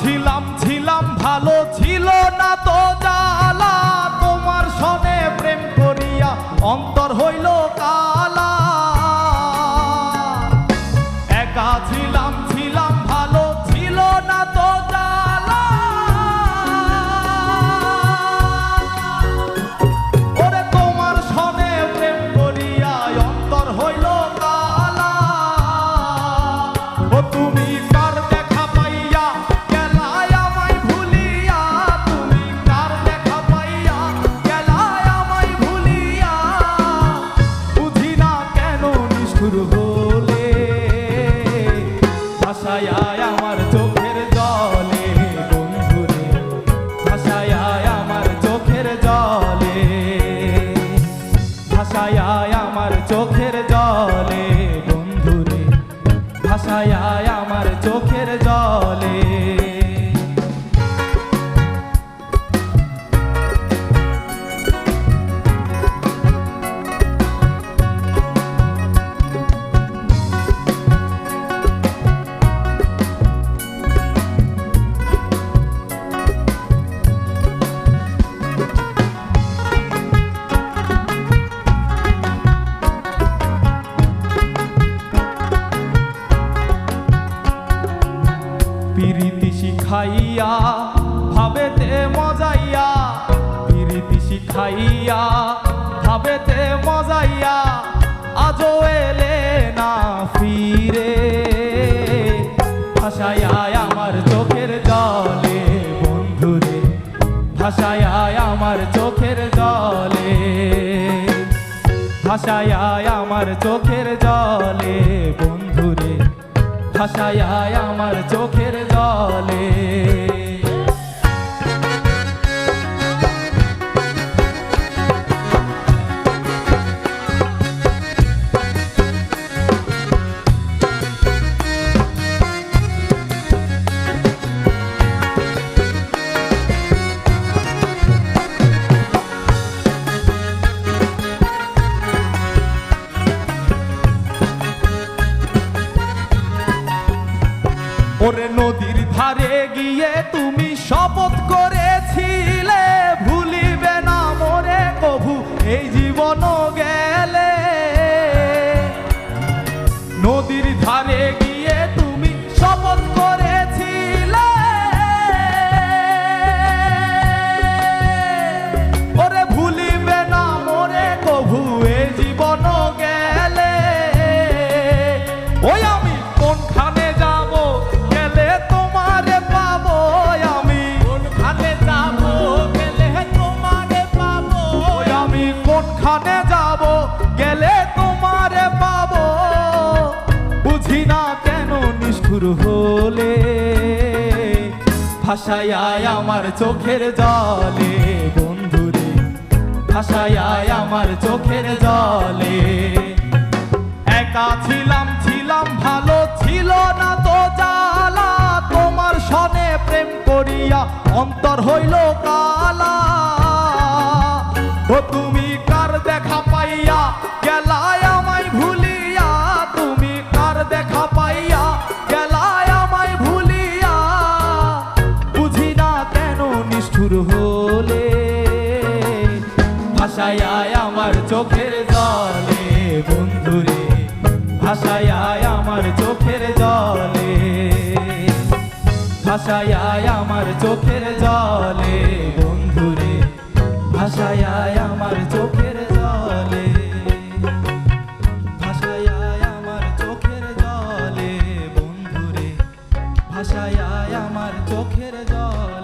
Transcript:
ছিলাম ছিলাম ভালো ছিল না তো জ্বালা, তোমার সনে প্রেম করিয়া অন্তর হইল কালা। একা ছিলাম ছিলাম ভালো ছিল না তো জ্বালা, ওরে তোমার সনে প্রেম করিয়া অন্তর হইল কালা। ও তুমি কার দেখা পাইয়া গেলায় আমায় ভুলিয়া, তুমি কার দেখা পাইয়া গেলায় আমায় ভুলিয়া, বুঝি না কেন নিষ্ঠুর হলে ভাসায় আমার চোখের জলে বন্ধুরে, ভাসায় আমার চোখের জলে, ভাসায় আমার চোখের জলে বন্ধুরে, ভাসায় আমার চোখের জলে। পিরিতি শিখাইয়া ভাবেতে মজাইয়া, পিরিতি শিখাইয়া ভাবেতে মজাইয়া, আজও এলে না ফিরে, ভাসায় আমার চোখের জলে বন্ধুরে, ভাসায় আমার চোখের জলে, ভাসায় আমার চোখের জলে বন্ধুরে, ভাসায় আমার চোখের জলে। ওরে নদীর ধারে গিয়ে তুমি শপথ করেছিলে, ভুলিবে না মোরে কভু এই জীবন গেলে। নদীর ধারে গিয়ে তুমি শপথ করেছিলে, ওরে ভুলিবে না মোরে কভু এই জীবন গেলে। ওই আমি কোনখানে যাব গেলে তোমারে পাবো, আমি কোনখানে যাব গেলে তোমারে পাবো, ওই আমি কোনখানে যাব গেলে তোমারে পাবো, বুঝি না কেন নিষ্ঠুর হলে ভাসায় আমার চোখের জলে বন্ধুরে, ভাসায় আমার চোখের জলে। একা ছিলাম ছিলাম ভালো ছিল না তো জ্বালা, তোমার সনে প্রেম করিয়া অন্তর হইল কালা। ও তুমি কার দেখা পাইয়া গেলায় আমায় ভুলিয়া, তুমি কার দেখা পাইয়া গেলায় আমায় ভুলিয়া, বুঝি না কেন নিষ্ঠুর হলে ভাসায় আমার চোখের জলে বন্ধুরে, ভাসায় আমার চোখের জলে, ভাসায় আমার চোখের জলে বন্ধুরে, ভাসায় আমার চোখের জলে, ভাসায় আমার চোখের জলে বন্ধুরে, ভাসায় আমার চোখের জলে।